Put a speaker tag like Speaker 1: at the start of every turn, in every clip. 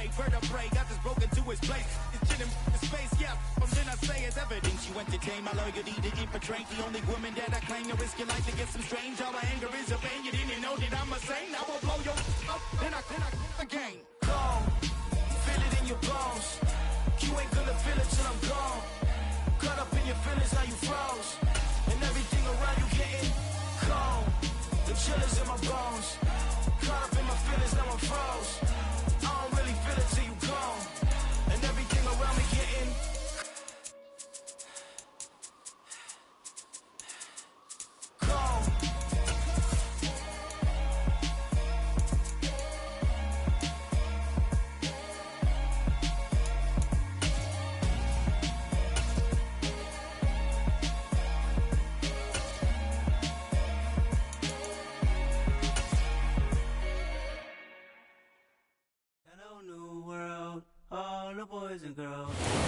Speaker 1: vertebrae, I just broke into his place. It's chilling in space, yeah. From then I say it's evident you entertain my loyalty to infiltrate the only woman that I claim to risk your life to get some strange. All my anger is a pain. You didn't know that I'm a saint. I will blow your up, then I again. Gone, feel it in your bones. You ain't gonna feel it till I'm gone. Caught up in your feelings, now you froze. And everything around you getting cold. The chill is in my bones. Caught up in my feelings, now I'm froze. I don't really feel it till you gone. And everything around me getting gone.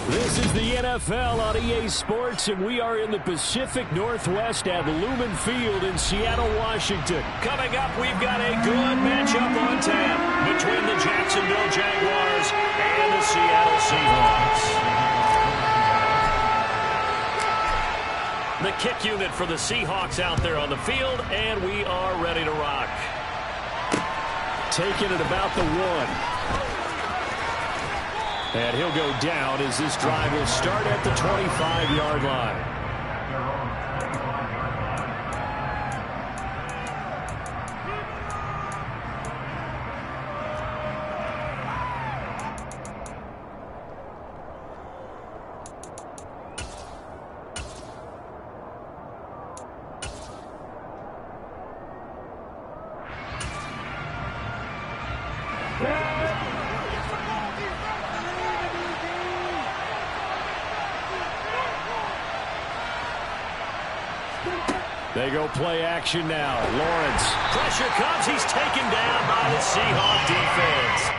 Speaker 2: This is the NFL on EA Sports, and we are in the Pacific Northwest at Lumen Field in Seattle, Washington. Coming up, we've got a good matchup on tap between the Jacksonville Jaguars and the Seattle Seahawks. The kick unit for the Seahawks out there on the field, and we are ready to rock. Taking it about the 1. And he'll go down as this drive will start at the 25-yard line. They go play action now. Lawrence. Pressure comes. He's taken down by the Seahawk defense.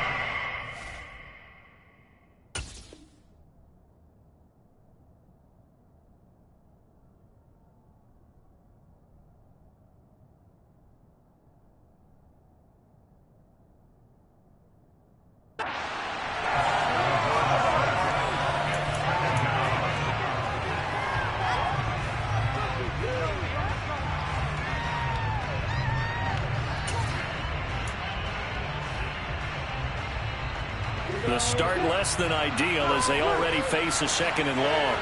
Speaker 2: The start less than ideal as they already face a 2nd and long.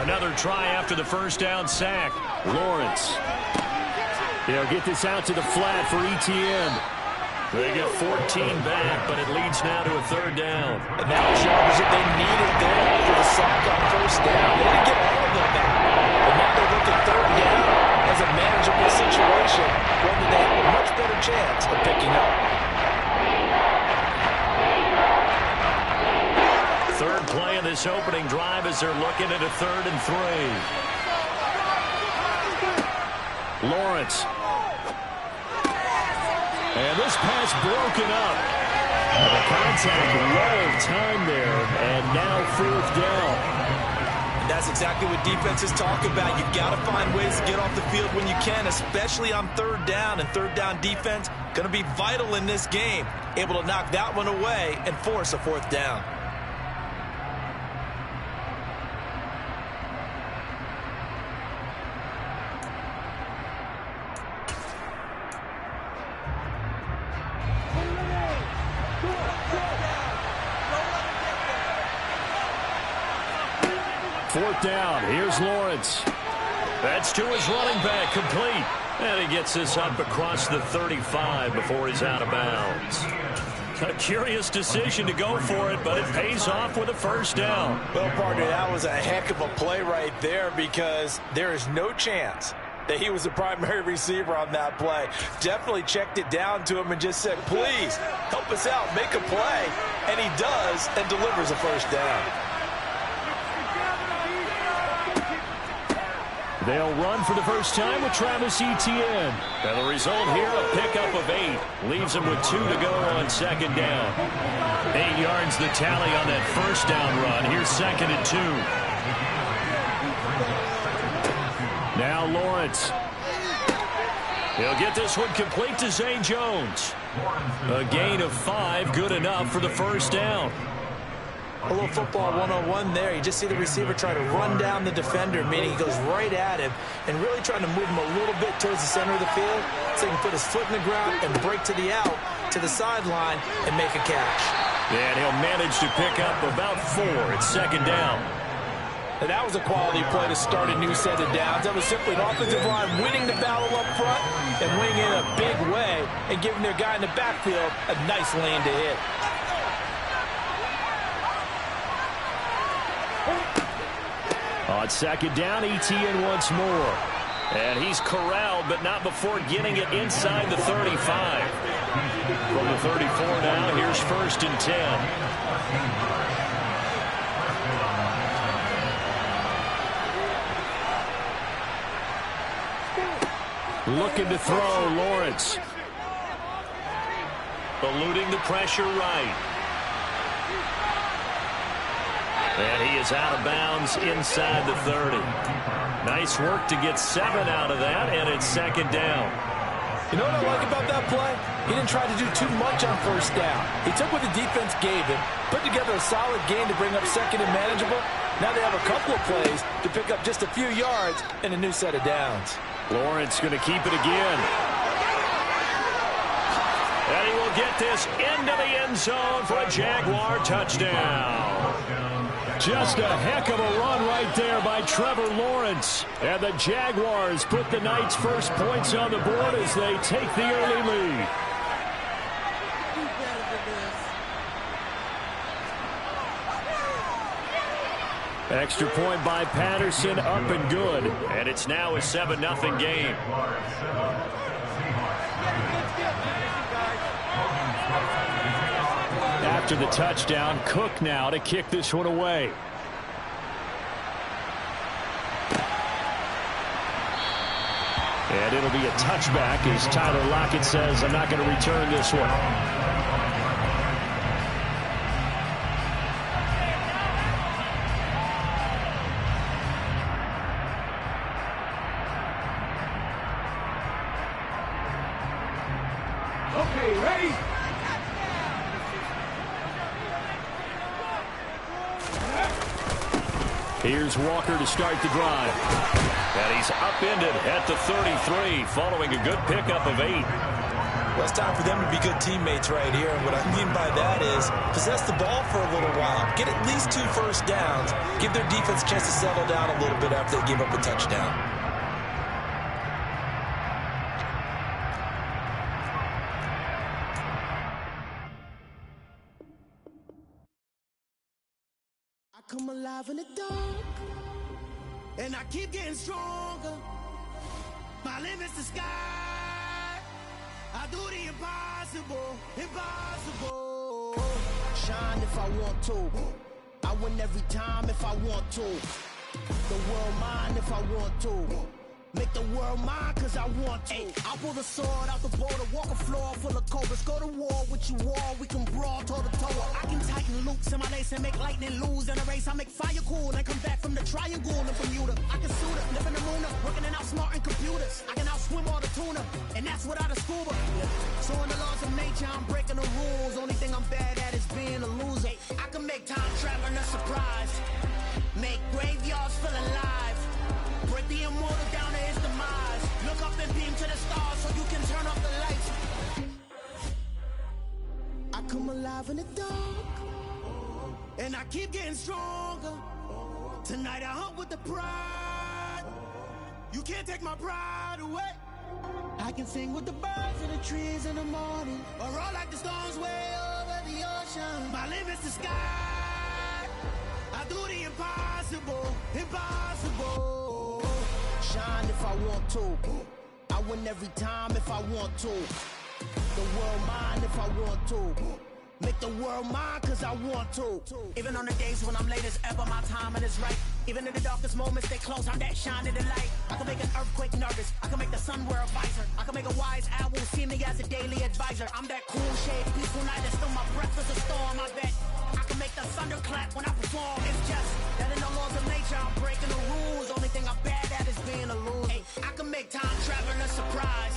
Speaker 2: Another try after the first down sack. Lawrence. They'll get this out to the flat for Etienne. They get 14 back, but it leads now to a 3rd down.
Speaker 3: And now Chargers, if they needed there after the sack on 1st down, they didn't get all of them back. But now they look at 3rd down as a manageable situation, one that they have a much better chance of picking up.
Speaker 2: Third play of this opening drive as they're looking at a 3rd and 3. Lawrence. And this pass broken up. The contact, low time there, and now 4th down.
Speaker 3: And that's exactly what defenses talk about. You've got to find ways to get off the field when you can, especially on 3rd down. And 3rd down defense going to be vital in this game. Able to knock that one away and force a 4th down.
Speaker 2: Fourth down. Here's Lawrence. That's to his running back, complete. And he gets this up across the 35 before he's out of bounds. A curious decision to go for it, but it pays off with a 1st down.
Speaker 3: Well, partner, that was a heck of a play right there because there is no chance that he was the primary receiver on that play. Definitely checked it down to him and just said, please, help us out, make a play. And he does and delivers a 1st down.
Speaker 2: They'll run for the first time with Travis Etienne. And the result here, a pickup of 8. Leaves him with 2 to go on 2nd down. 8 yards the tally on that 1st down run. Here's 2nd and 2. Now Lawrence. He'll get this one complete to Zay Jones. A gain of 5, good enough for the first down.
Speaker 3: A little football 101 there. You just see the receiver try to run down the defender, meaning he goes right at him and really trying to move him a little bit towards the center of the field so he can put his foot in the ground and break to the out, to the sideline, and make a catch.
Speaker 2: And he'll manage to pick up about 4. It's second down.
Speaker 3: And that was a quality play to start a new set of downs. That was simply an offensive line winning the battle up front and winning in a big way and giving their guy in the backfield a nice lane to hit.
Speaker 2: On second down, ETN once more. And he's corralled, but not before getting it inside the 35. From the 34 now, here's 1st and 10. Looking to throw, Lawrence. Eluding the pressure right. And he is out of bounds inside the 30. Nice work to get 7 out of that, and it's second down.
Speaker 3: You know what I like about that play? He didn't try to do too much on first down. He took what the defense gave him, put together a solid gain to bring up second and manageable. Now they have a couple of plays to pick up just a few yards and a new set of downs.
Speaker 2: Lawrence going to keep it again. And he will get this into the end zone for a Jaguar touchdown. Just a heck of a run right there by Trevor Lawrence. And the Jaguars put the Knights' first points on the board as they take the early lead. Extra point by Patterson, up and good. And it's now a 7-0 game. After the touchdown, Cook now to kick this one away. And it'll be a touchback as Tyler Lockett says, I'm not going to return this one.
Speaker 1: Okay, ready?
Speaker 2: Here's Walker to start the drive. And he's upended at the 33 following a good pickup of 8.
Speaker 3: Well, it's time for them to be good teammates right here. And what I mean by that is possess the ball for a little while. Get at least 2 first downs. Give their defense a chance to settle down a little bit after they give up a touchdown.
Speaker 1: Come alive in the dark, and I keep getting stronger. My limit's the sky. I do the impossible, impossible. Shine if I want to. I win every time if I want to. The world mine if I want to. Make the world mine cause I want to. I'll pull the sword out the border, walk a floor full of cobras. Go to war with you all, we can brawl toe to toe. I can tighten loops in my lace and make lightning lose in a race. I make fire cool and come back from the triangle in Bermuda. I can suit it, live in the moon, working and outsmarting computers. I can outswim all the tuna, and that's without a scuba. So in the laws of nature, I'm breaking the rules. Only thing I'm bad at is being a loser. I can make time traveling a surprise. Make graveyards feel alive. Break the immortal down to his demise. Look up and beam to the stars so you can turn off the lights. I come alive in the dark, and I keep getting stronger. Tonight I hunt with the pride. You can't take my pride away. I can sing with the birds and the trees in the morning, or roll like the storms way over the ocean. My limit's the sky. I do the impossible, impossible. Shine if I want to. I win every time if I want to. The world mine if I want to. Make the world mine cause I want to. Even on the days when I'm late as ever, my timing is right. Even in the darkest moments, they close, I'm that shining the light. I can make an earthquake nervous. I can make the sun wear a visor. I can make a wise owl see me as a daily advisor. I'm that cool shade, peaceful night, and still my breath is a storm, I bet. I can make the thunder clap when I perform. It's just that in the laws of nature, I'm breaking the rules. Only thing I'm bad at is being a loser. Hey, I can make time traveling a surprise.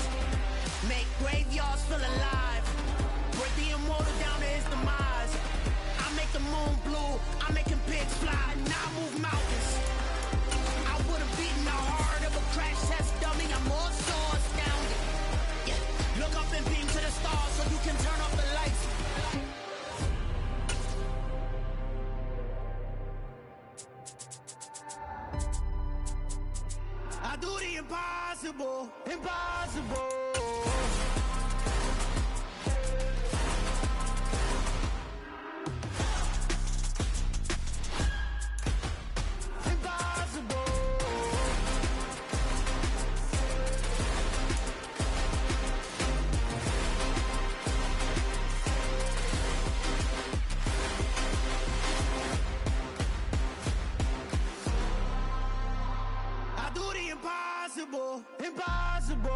Speaker 1: impossible, impossible. Impossible, impossible.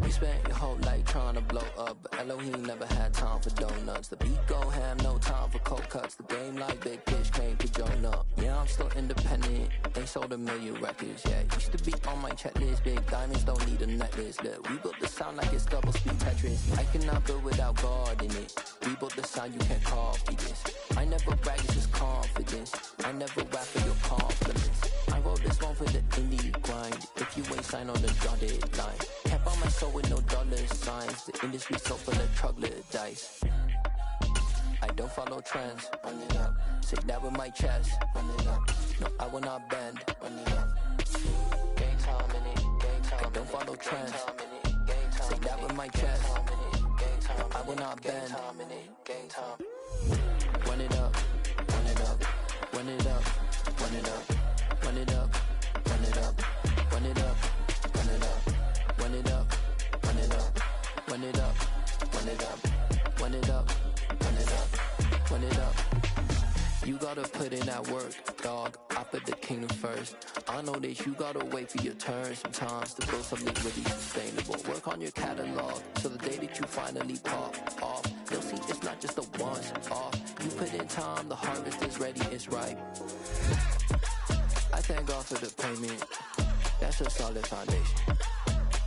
Speaker 4: You spent your whole life trying to blow up, but Elohim never had time for donuts. The beat go ham, no time for cold cuts. The game like Big Fish came to join up. Yeah, I'm still independent. They sold 1 million records. Yeah, used to be on my checklist. Big diamonds don't need a necklace. Look, we built the sound like it's double speed Tetris. I cannot build without God in it. We built the sound, you can't copy this. I never brag, it's just confidence. I never rap for your compliments. I wrote this one for the indie grind. If you ain't signed on the dotted line, kept on my soul with no dollar signs. The industry so full of troglodytes. I don't follow trends. Run it up. Say that with my chest. Run it up. No, I will not bend. Run it up. Game time in it. Game time. I don't follow trends. Say that with my chest. No, I will not bend. Game time. Run it up. Run it up. Run it up. Run it up. Run it up. Run it up. Run it up. Run it up. Run it up. Run it up. Run it up. Run it up. Run it up. Run it up. Run it up. You gotta put in that work, dog. I put the kingdom first. I know that you gotta wait for your turn sometimes to build something really sustainable. Work on your catalog, so the day that you finally pop off, you'll see it's not just a once off. You put in time, the harvest is ready, it's ripe. I thank God for the payment. That's a solid foundation.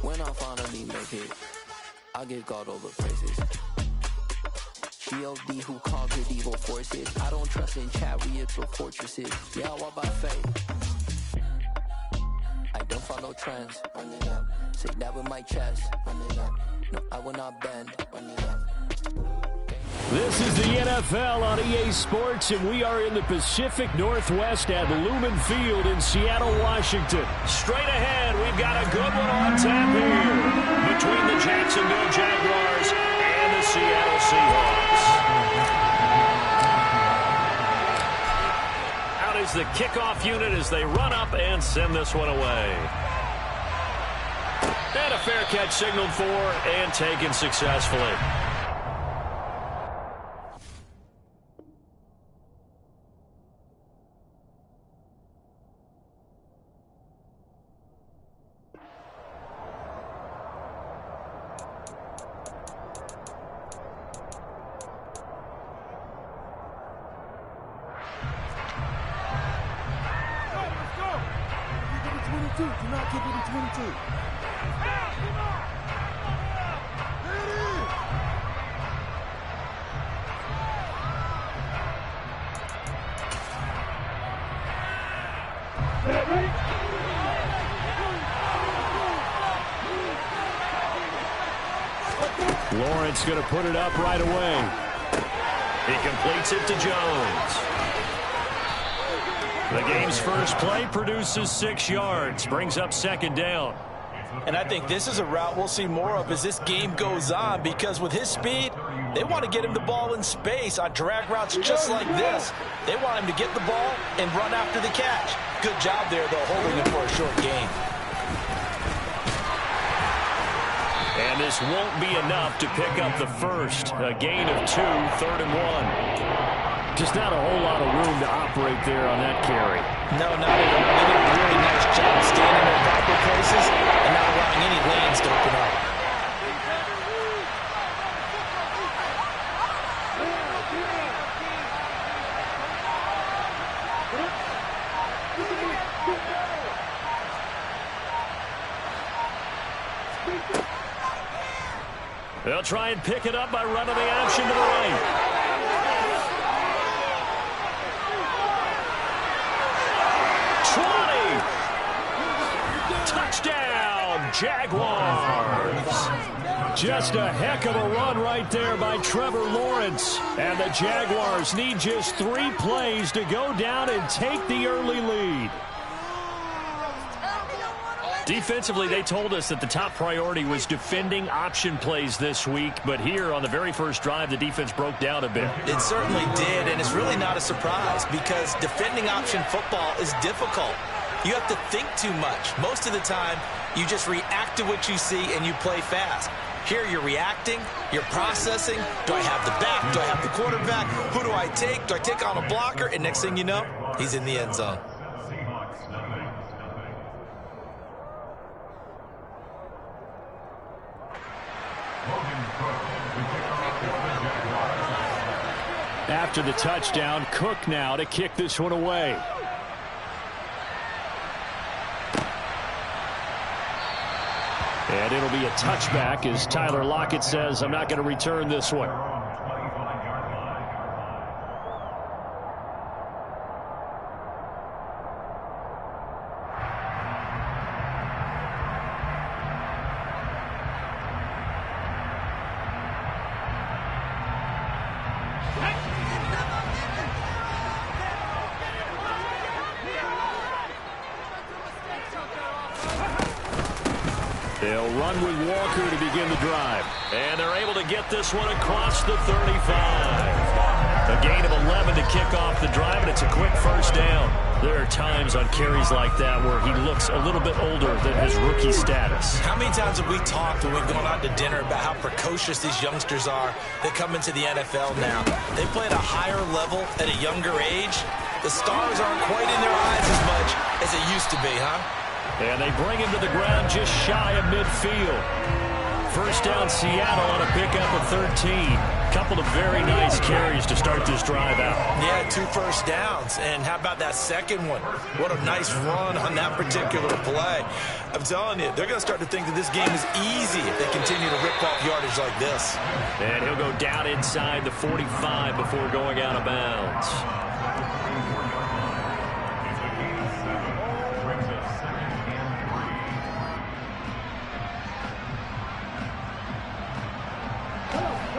Speaker 4: When I finally make it, I give God all the praises. G.O.D. who conquered evil forces. I don't trust in chariots or fortresses. Yeah, I walk by faith. I don't follow trends. Run it up. Say that with my chest. Run it up. No, I will not bend. Run it up.
Speaker 2: This is the NFL on EA Sports, and we are in the Pacific Northwest at Lumen Field in Seattle, Washington. Straight ahead, we've got a good one on tap here between the Jacksonville Jaguars and the Seattle Seahawks. Out is the kickoff unit as they run up and send this one away. And a fair catch signaled for and taken successfully.
Speaker 5: Do not give it a 22.
Speaker 2: Lawrence going to put it up right away. He completes it to Jones. The game's first play produces 6 yards, brings up second down.
Speaker 3: And I think this is a route we'll see more of as this game goes on, because with his speed, they want to get him the ball in space on drag routes just like this. They want him to get the ball and run after the catch. Good job there, though, holding him for a short gain.
Speaker 2: And this won't be enough to pick up the first. A gain of 2, 3rd and 1. Just not a whole lot of room to operate there on that carry.
Speaker 3: No, not at all. They did a really nice job staying in their proper places and not allowing any lanes to open up.
Speaker 2: They'll try and pick it up by running the option to the right. Touchdown, Jaguars. Just a heck of a run right there by Trevor Lawrence. And the Jaguars need just 3 plays to go down and take the early lead.
Speaker 6: Defensively, they told us that the top priority was defending option plays this week. But here on the very first drive, the defense broke down a bit.
Speaker 3: It certainly did, and it's really not a surprise because defending option football is difficult. You have to think too much. Most of the time, you just react to what you see and you play fast. Here you're reacting, you're processing. Do I have the back? Do I have the quarterback? Who do I take? Do I take on a blocker? And next thing you know, he's in the end zone.
Speaker 2: After the touchdown, Cook now to kick this one away. And it'll be a touchback as Tyler Lockett says, I'm not going to return this one. They'll run with Walker to begin the drive.
Speaker 6: And they're able to get this one across the 35. A gain of 11 to kick off the drive, and it's a quick first down. There are times on carries like that where he looks a little bit older than his rookie status.
Speaker 3: How many times have we talked when we've gone out to dinner about how precocious these youngsters are that come into the NFL now? They play at a higher level at a younger age. The stars aren't quite in their eyes as much as it used to be, huh?
Speaker 2: And they bring him to the ground just shy of midfield. First down, Seattle on a pickup of 13. Couple of very nice carries to start this drive out.
Speaker 3: Yeah, 2 first downs. And how about that second one? What a nice run on that particular play. I'm telling you, they're going to start to think that this game is easy if they continue to rip off yardage like this.
Speaker 6: And he'll go down inside the 45 before going out of bounds.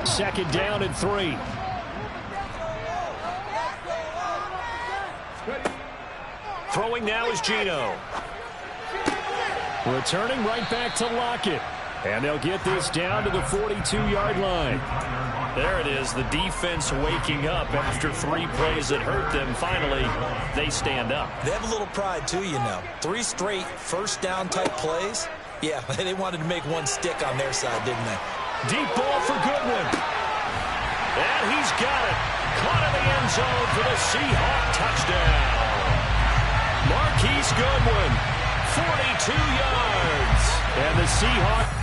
Speaker 2: Second down and 3.
Speaker 6: Throwing now is Geno.
Speaker 2: Returning right back to Lockett. And they'll get this down to the 42-yard line.
Speaker 6: There it is, the defense waking up after 3 plays that hurt them. Finally, they stand up.
Speaker 3: They have a little pride, too, you know. 3 straight first down type plays. Yeah, they wanted to make one stick on their side, didn't they?
Speaker 2: Deep ball for Goodwin.
Speaker 6: And he's got it. Caught in the end zone for the Seahawk touchdown. Marquise Goodwin, 42 yards.
Speaker 2: And the Seahawks.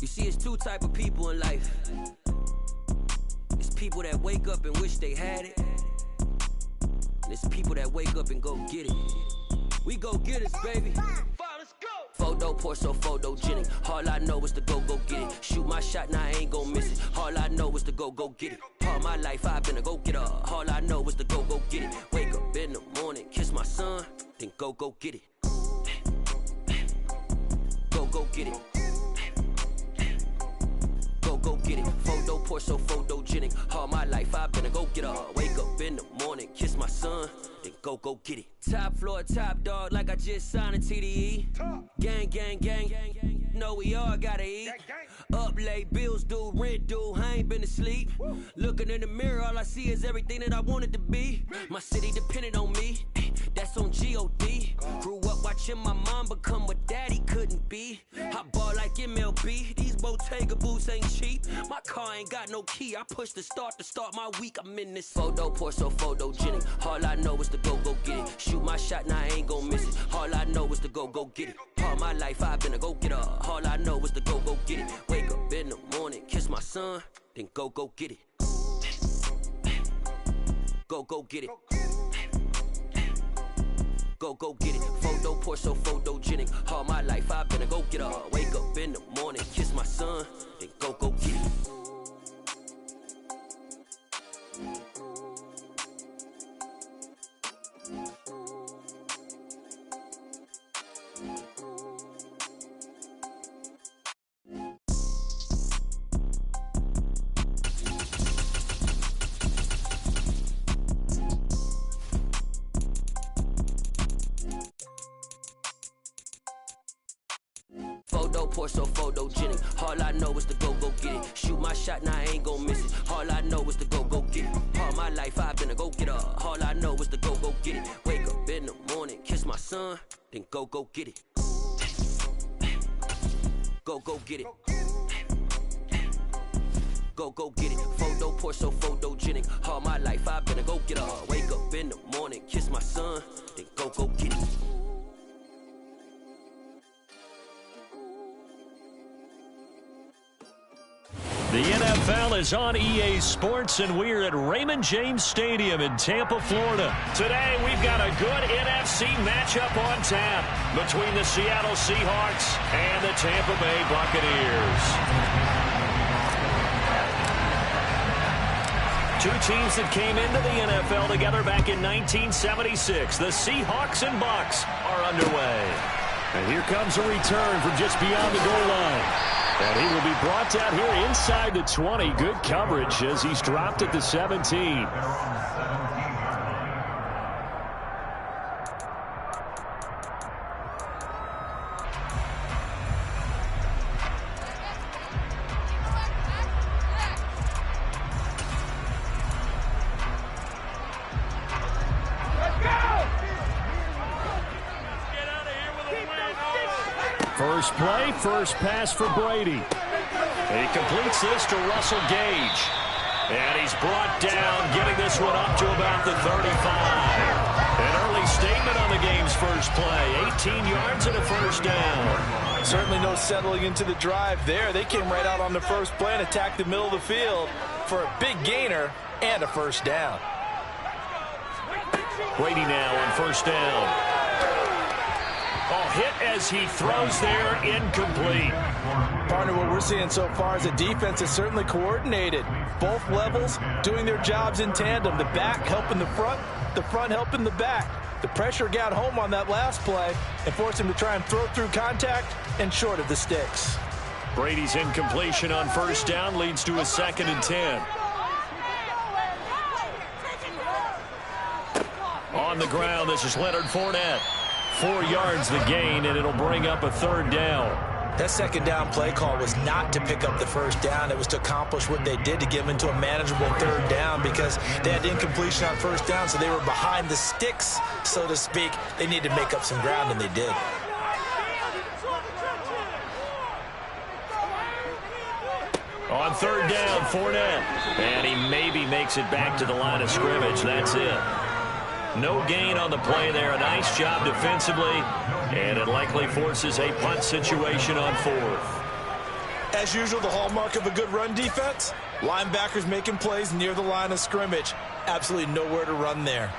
Speaker 7: You see, it's 2 type of people in life. It's people that wake up and wish they had it. And it's people that wake up and go get it. We go get it, baby. Photo, Porso, photogenic. All I know is to go get it. Shoot my shot, now I ain't gon' miss it. All I know is to go get it. All my life I've been a go-getter. All I know is to go get it. Wake up in the morning, kiss my son, then go get it. Go get it. Go get it. Photo, Porso, photogenic. All my life I've been a go-getter. Wake up in the morning, kiss my son, then go get it. Top floor, top dog, like I just signed a TDE. Gang, gang, gang, gang, gang. Know we all gotta eat. Up late, bills due, rent due, I ain't been asleep. Looking in the mirror, all I see is everything that I wanted to be. My city depended on me, that's on G.O.D. Grew up watching my mom become what daddy couldn't be. I ball like MLB, these Bottega boots ain't cheap. My car ain't got no key, I push the start to start my week. I'm in this photo, Porso, photogenic. All I know is to go get it. Shoot my shot, now I ain't gon' miss it. All I know is to go get it. All my life I've been a go-getter. All I know is to go get it. Wake up in the morning, kiss my son, then go get it. Go get it. go get it. Photo Porsche, so photogenic. All my life I've been a go-getter. Wake up in the morning, kiss my son, then go get it. Photo Porsche, so photogenic. All I know is to go get it. Shoot my shot, now I ain't gon' miss it. All I know is to go get it. All my life I've been a go-getter. All I know is to go get it. Wake up in the morning, kiss my son, then go get it. Go get it. Go get it. Photo Porsche, so photogenic. All my life I've been a go-getter. Wake up in the morning, kiss my son, then go get it.
Speaker 2: The NFL is on EA Sports, and we're at Raymond James Stadium in Tampa, Florida. Today, we've got a good NFC matchup on tap between the Seattle Seahawks and the Tampa Bay Buccaneers. Two teams that came into the NFL together back in 1976. The Seahawks and Bucs are underway. And here comes a return from just beyond the goal line. And he will be brought down here inside the 20. Good coverage as he's dropped at the 17. First play, first pass for Brady. He completes this to Russell Gage. And he's brought down, getting this one up to about the 35. An early statement on the game's first play. 18 yards and a first down.
Speaker 3: Certainly no settling into the drive there. They came right out on the first play and attacked the middle of the field for a big gainer and a first down.
Speaker 2: Brady now on first down. Oh, hit as he throws there, incomplete.
Speaker 3: Partner, what we're seeing so far is a defense is certainly coordinated. Both levels doing their jobs in tandem. The back helping the front helping the back. The pressure got home on that last play and forced him to try and throw through contact and short of the sticks.
Speaker 2: Brady's incompletion on first down leads to a 2nd and 10. On the ground, this is Leonard Fournette. 4 yards the gain, and it'll bring up a 3rd down.
Speaker 3: That 2nd down play call was not to pick up the first down. It was to accomplish what they did, to get them into a manageable 3rd down, because they had incompletion on first down, so they were behind the sticks, so to speak. They needed to make up some ground, and they did.
Speaker 2: On 3rd down, Fournette. And he maybe makes it back to the line of scrimmage. That's it. No gain on the play there. A nice job defensively, and it likely forces a punt situation on 4th.
Speaker 3: As usual, the hallmark of a good run defense, linebackers making plays near the line of scrimmage. Absolutely nowhere to run there.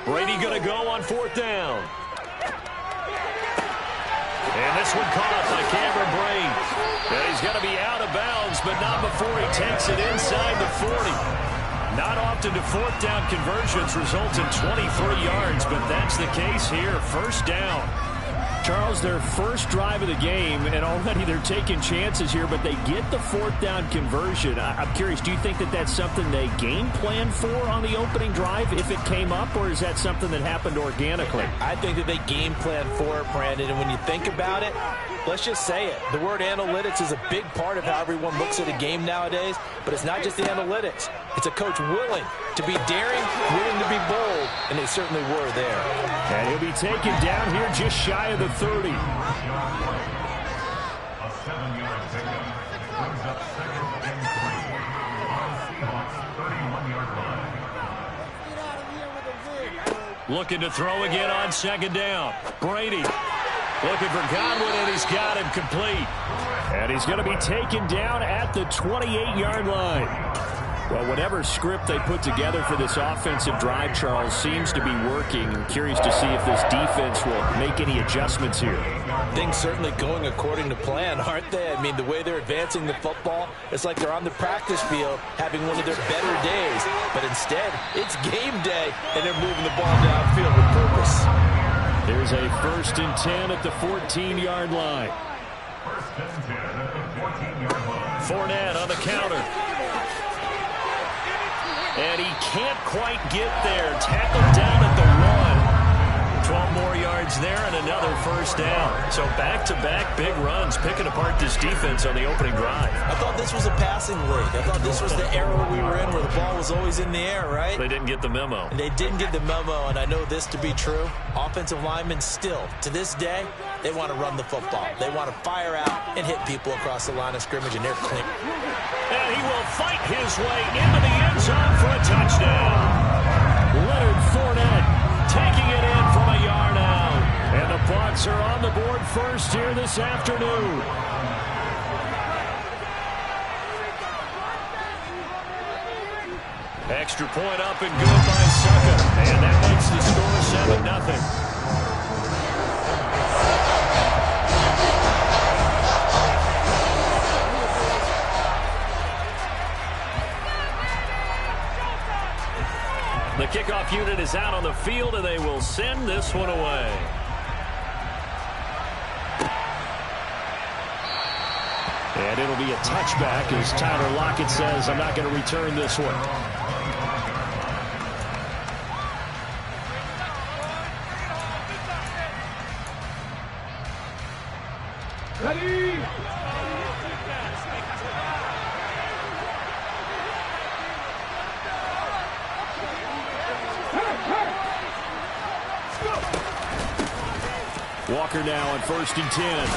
Speaker 2: Brady going to go on 4th down. And this one caught by Cameron Brate. And he's going to be out of bounds, but not before he takes it inside the 40. Not often do 4th down conversions result in 23 yards, but that's the case here. First down. Charles, their first drive of the game, and already they're taking chances here, but they get the 4th down conversion. I'm curious, do you think that that's something they game planned for on the opening drive if it came up, or is that something that happened organically?
Speaker 3: I think that they game planned for it, Brandon, and when you think about it, let's just say it. The word analytics is a big part of how everyone looks at a game nowadays, but it's not just the analytics. It's a coach willing to be daring, willing to be bold, and they certainly were there.
Speaker 2: And he'll be taken down here just shy of the 30. Looking to throw again on 2nd down. Brady looking for Godwin, and he's got him complete. And he's going to be taken down at the 28-yard line. Well, whatever script they put together for this offensive drive, Charles, seems to be working. I'm curious to see if this defense will make any adjustments here.
Speaker 3: Things certainly going according to plan, aren't they? I mean, the way they're advancing the football, it's like they're on the practice field having one of their better days. But instead, it's game day, and they're moving the ball downfield with purpose.
Speaker 2: There's a 1st and 10 at the 14-yard line. Fournette on the counter. And he can't quite get there. Tackled down at the 1. 12 more yards there and another 1st down. So back-to-back big runs, picking apart this defense on the opening drive.
Speaker 3: I thought this was a passing league. I thought this was the era we were in where the ball was always in the air, right?
Speaker 2: They didn't get the memo.
Speaker 3: And they didn't get the memo, and I know this to be true. Offensive linemen still, to this day, they want to run the football. They want to fire out and hit people across the line of scrimmage, and they're clean.
Speaker 2: And he will fight his way into the end zone for a touchdown. Leonard Fournette taking it in from a yard out. And the Bucs are on the board first here this afternoon. Extra point up and good by Succop. And that makes the score 7-0. The kickoff unit is out on the field, and they will send this one away. And it'll be a touchback as Tyler Lockett says, I'm not going to return this one.
Speaker 5: Ready?
Speaker 2: Walker now on 1st and 10.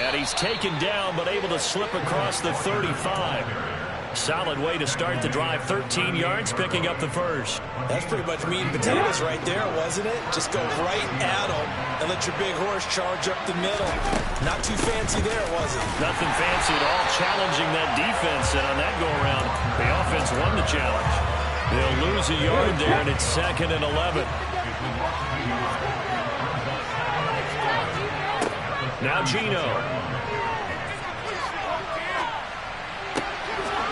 Speaker 2: And he's taken down, but able to slip across the 35. Solid way to start the drive. 13 yards, picking up the 1st.
Speaker 3: That's pretty much meat and potatoes right there, wasn't it? Just go right at them and let your big horse charge up the middle. Not too fancy there, was it?
Speaker 2: Nothing fancy at all, challenging that defense. And on that go-around, the offense won the challenge. They'll lose a yard there, and it's 2nd and 11. Now Geno.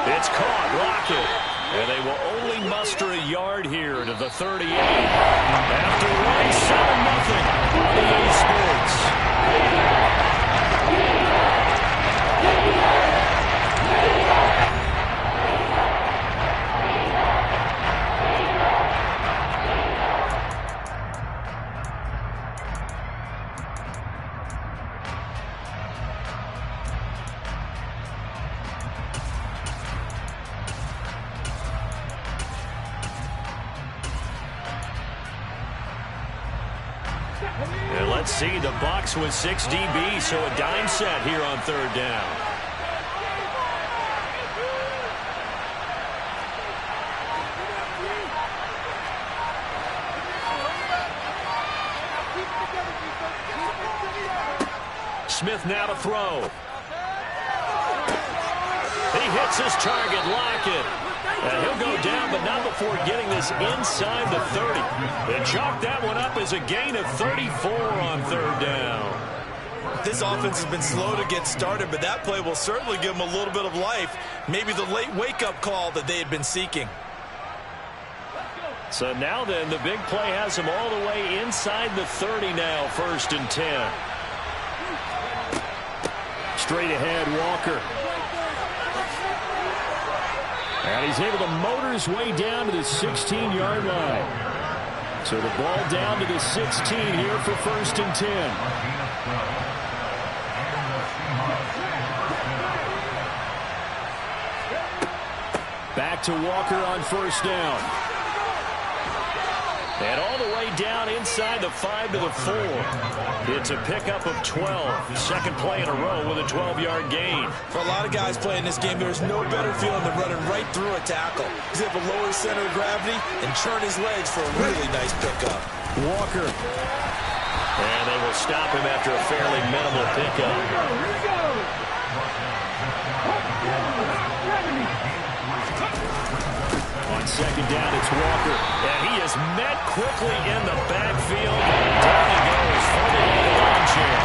Speaker 2: It's caught. Lockett. And they will only muster a yard here to the 38. After running 7-0 on EA Sports. And let's see, the Bucs with 6 DB, so a dime set here on 3rd down. Smith now to throw. He hits his target, Lockett. And he'll go down, but not before getting this inside the 30. They chalk that one up as a gain of 34 on 3rd down.
Speaker 3: This offense has been slow to get started, but that play will certainly give them a little bit of life. Maybe the late wake-up call that they had been seeking.
Speaker 2: So now then, the big play has them all the way inside the 30 now, 1st and 10. Straight ahead, Walker. And he's able to motor his way down to the 16-yard line. So the ball down to the 16 here for 1st and 10. Back to Walker on 1st down. And all the way down inside the 5 to the 4. It's a pickup of 12. Second play in a row with a 12-yard gain.
Speaker 3: For a lot of guys playing this game, there's no better feeling than running right through a tackle. He's able to lower his center of gravity and turn his legs for a really nice pickup.
Speaker 2: Walker. And they will stop him after a fairly minimal pickup. second down, it's Walker. And he is met quickly in the backfield. Down he goes for the line chair.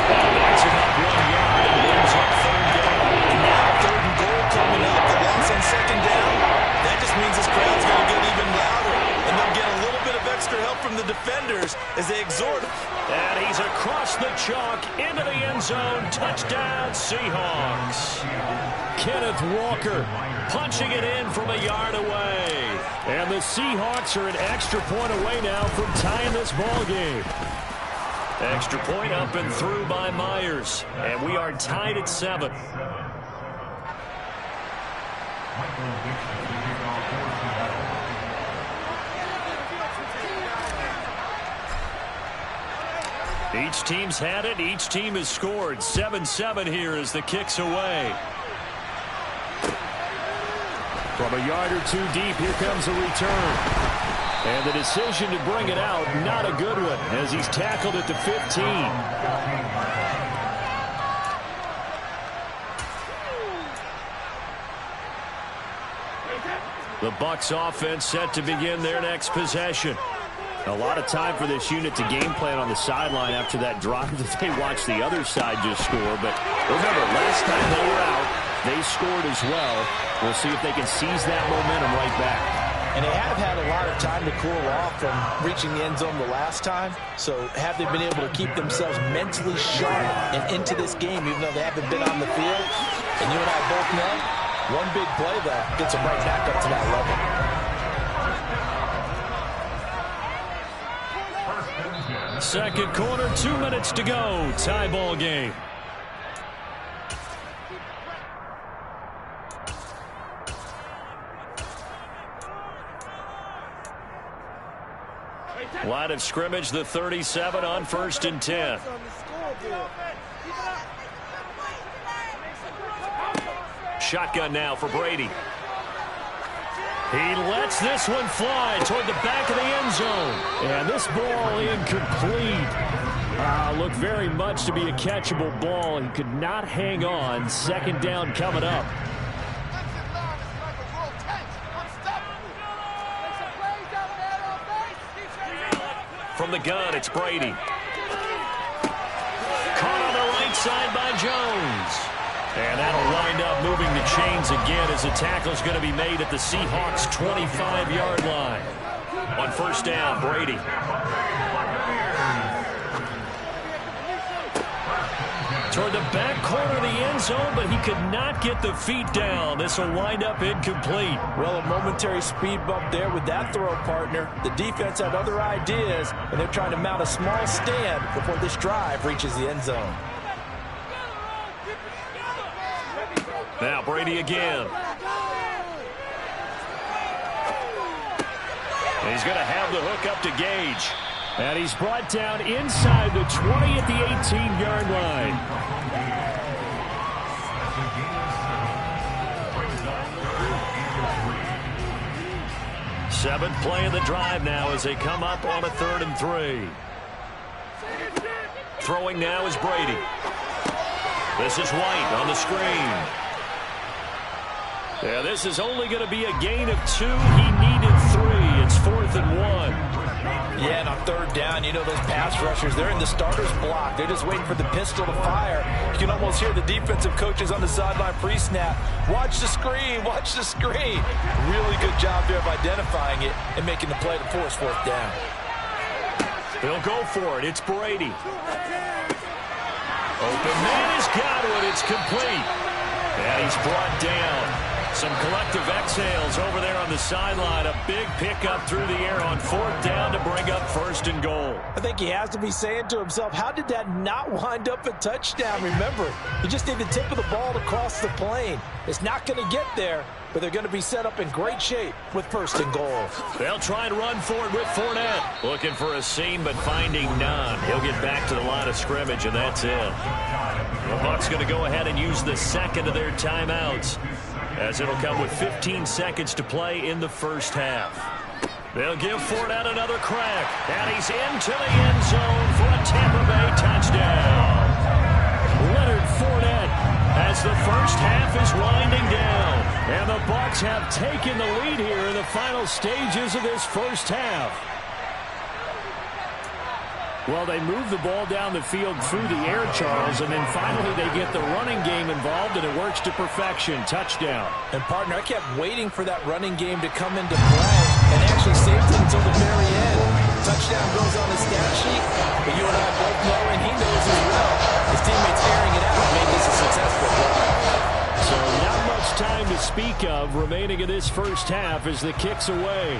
Speaker 2: Backs him up 1 yard and wins up third down.
Speaker 3: Now third and goal coming up. The loss on second down. That just means this crowd's going to get even louder. And they'll get a little bit of extra help from the defenders as they exhort.
Speaker 2: And he's across the chalk into the end zone. Touchdown, Seahawks. Kenneth Walker punching it in from a yard away. And the Seahawks are an extra point away now from tying this ball game. Extra point up and through by Myers. And we are tied at 7. Each team's had it. Each team has scored. 7-7 here as the kick's away. From a yard or two deep, here comes a return. And the decision to bring it out, not a good one, as he's tackled at the 15. The Bucs offense set to begin their next possession. A lot of time for this unit to game plan on the sideline after that drive that they watched the other side just score. But remember, last time they were out, they scored as well. We'll see if they can seize that momentum right back.
Speaker 3: And they have had a lot of time to cool off from reaching the end zone the last time. So have they been able to keep themselves mentally sharp and into this game, even though they haven't been on the field? And you and I both know, one big play, though, gets them right back up to that level.
Speaker 2: Second quarter, 2 minutes to go. Tie ball game. Line of scrimmage, the 37 on 1st and 10. Shotgun now for Brady. He lets this one fly toward the back of the end zone. And this ball incomplete. Looked very much to be a catchable ball. He could not hang on. Second down coming up. From the gun, it's Brady. Caught on the right side by Jones. And that'll wind up moving the chains again as the tackle's going to be made at the Seahawks' 25-yard line. On first down, Brady. Toward the back corner of the end zone, but he could not get the feet down. This will wind up incomplete.
Speaker 3: Well, a momentary speed bump there with that throw, partner. The defense had other ideas, and they're trying to mount a small stand before this drive reaches the end zone.
Speaker 2: Now Brady again. And he's going to have the hook up to Gage. And he's brought down inside the 20 at the 18-yard line. Seventh play of the drive now as they come up on a 3rd and 3. Throwing now is Brady. This is White on the screen. Yeah, this is only going to be a gain of 2. He needed 3. It's 4th and 1.
Speaker 3: Yeah, and on 3rd down, you know those pass rushers, they're in the starter's block. They're just waiting for the pistol to fire. You can almost hear the defensive coaches on the sideline pre-snap. Watch the screen, watch the screen. Really good job there of identifying it and making the play to force 4th down.
Speaker 2: They'll go for it. It's Brady. Open man is Godwin. It's complete. And he's brought down. Some collective exhales over there on the sideline. A big pickup through the air on 4th down to bring up 1st and goal.
Speaker 3: I think he has to be saying to himself, how did that not wind up a touchdown? Remember, you just need the tip of the ball to cross the plane. It's not going to get there, but they're going to be set up in great shape with 1st and goal.
Speaker 2: They'll try and run for it with Fournette. Looking for a seam, but finding none. He'll get back to the line of scrimmage, and that's it. The Bucs going to go ahead and use the second of their timeouts, as it'll come with 15 seconds to play in the first half. They'll give Fournette another crack, and he's into the end zone for a Tampa Bay touchdown. Leonard Fournette, as the first half is winding down, and the Bucs Seahawks have taken the lead here in the final stages of this first half. Well, they move the ball down the field through the air, Charles, and then finally they get the running game involved, and it works to perfection. Touchdown.
Speaker 3: And, partner, I kept waiting for that running game to come into play and actually saved it until the very end. Touchdown goes on the stat sheet, but you and I both know, and he knows as well, his teammates airing it out made this a successful drive.
Speaker 2: So not much time to speak of remaining in this first half as the kick's away.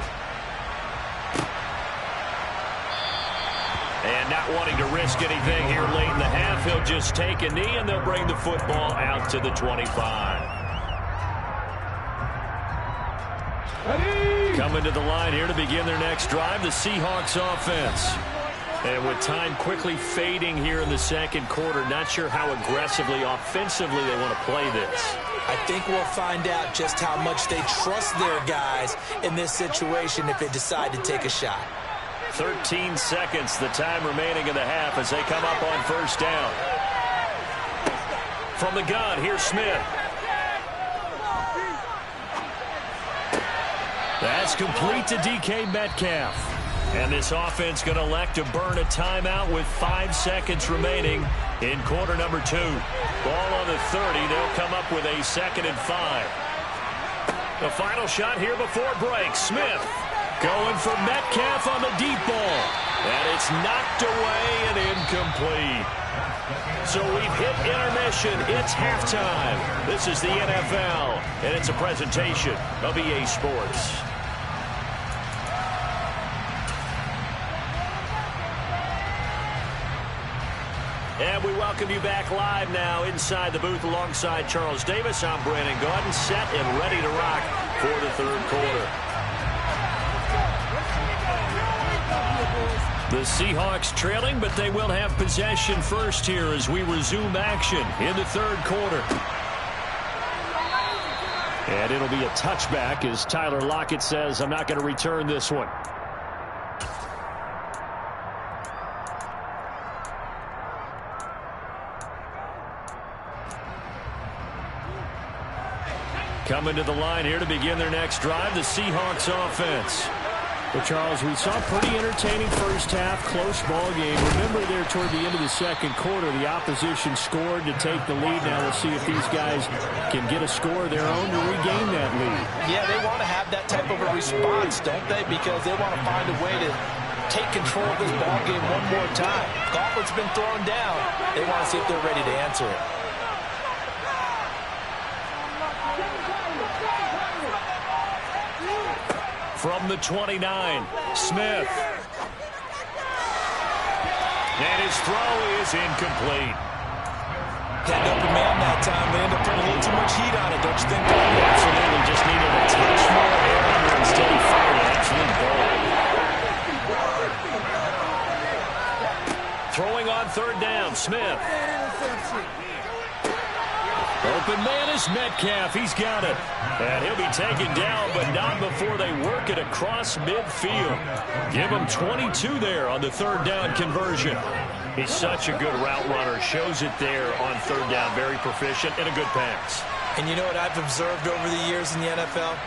Speaker 6: And not wanting to risk anything here late in the half, he'll just take a knee, and they'll bring the football out to the 25.
Speaker 5: Ready.
Speaker 6: Coming to the line here to begin their next drive, the Seahawks offense. And with time quickly fading here in the second quarter, not sure how aggressively, offensively they want to play this.
Speaker 3: I think we'll find out just how much they trust their guys in this situation if they decide to take a shot.
Speaker 6: 13 seconds, the time remaining in the half as they come up on first down. From the gun, here's Smith. That's complete to DK Metcalf. And this offense going to elect to burn a timeout with 5 seconds remaining in quarter number 2. Ball on the 30. They'll come up with a 2nd and 5. The final shot here before break. Smith going for Metcalf on the deep ball. And it's knocked away and incomplete. So we've hit intermission. It's halftime. This is the NFL, and it's a presentation of EA Sports. And we welcome you back live now inside the booth alongside Charles Davis. I'm Brandon Gaudin, set and ready to rock for the third quarter. The Seahawks trailing, but they will have possession first here as we resume action in the third quarter. And it'll be a touchback as Tyler Lockett says, I'm not going to return this one. Coming to the line here to begin their next drive, the Seahawks offense. Well, Charles, we saw a pretty entertaining first half, close ball game. Remember there toward the end of the second quarter, the opposition scored to take the lead. Now we'll see if these guys can get a score of their own to regain that lead.
Speaker 3: Yeah, they want to have that type of a response, don't they? Because they want to find a way to take control of this ball game one more time. Gauntlet's been thrown down. They want to see if they're ready to answer it.
Speaker 6: From the 29, Smith. And his throw is incomplete.
Speaker 3: Had open man that time. They end up putting a little too much heat on it, don't you think?
Speaker 6: Absolutely. Just needed a touch more air under instead he fired an absolute ball. Throwing on third down, Smith. Open man is Metcalf. He's got it. And he'll be taken down, but not before they work it across midfield. Give him 22 there on the third down conversion. He's such a good route runner. Shows it there on third down. Very proficient and a good pass.
Speaker 3: And you know what I've observed over the years in the NFL?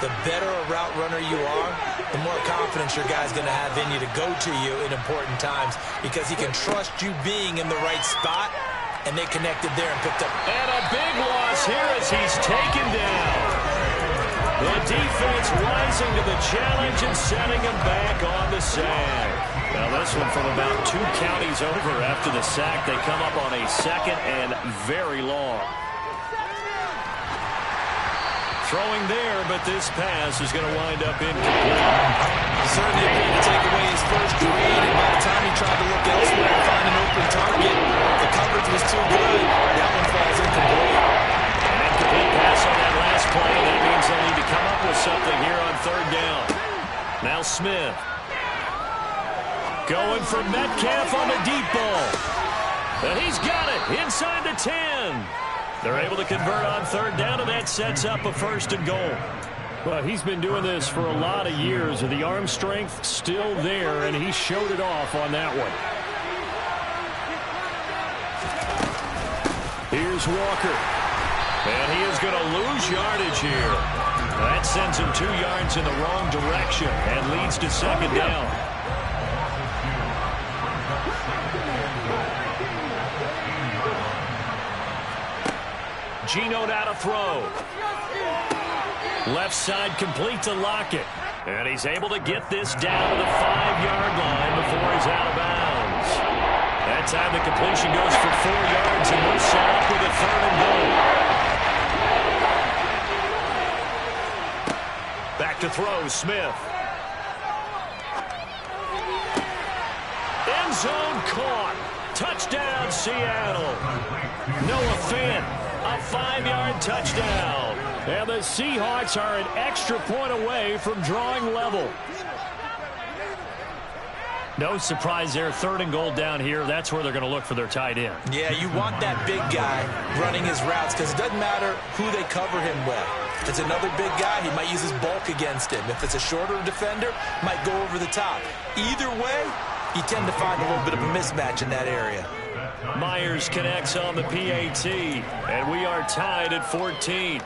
Speaker 3: The better a route runner you are, the more confidence your guy's going to have in you to go to you in important times because he can trust you being in the right spot. And they connected there and picked up.
Speaker 6: And a big loss here as he's taken down. The defense rising to the challenge and setting him back on the sack. Now this one from about 2 counties over after the sack. They come up on a 2nd and very long. Throwing there, but this pass is going to wind up incomplete.
Speaker 3: Certainly able to take away his first read, and by the time he tried to look elsewhere and find an open target, the coverage was too good. That one falls incomplete.
Speaker 6: An incomplete pass on that last play. That means they'll need to come up with something here on third down. Now Smith. Going for Metcalf on the deep ball. And he's got it inside the 10. They're able to convert on third down, and that sets up a 1st and goal. Well, he's been doing this for a lot of years. The arm strength still there, and he showed it off on that one. Here's Walker. And he is going to lose yardage here. That sends him 2 yards in the wrong direction and leads to second down. Geno now to throw. Left side complete to Lockett. And he's able to get this down to the 5-yard line before he's out of bounds. That time the completion goes for 4 yards, and we're set up with a 3rd and goal. Back to throw, Smith. End zone caught. Touchdown, Seattle. Noah Fant, a 5-yard touchdown. And the Seahawks are an extra point away from drawing level. No surprise there. 3rd and goal down here. That's where they're going to look for their tight end.
Speaker 3: Yeah, you want that big guy running his routes because it doesn't matter who they cover him with. If it's another big guy, he might use his bulk against him. If it's a shorter defender, might go over the top. Either way, you tend to find a little bit of a mismatch in that area.
Speaker 6: Myers connects on the PAT, and we are tied at 14.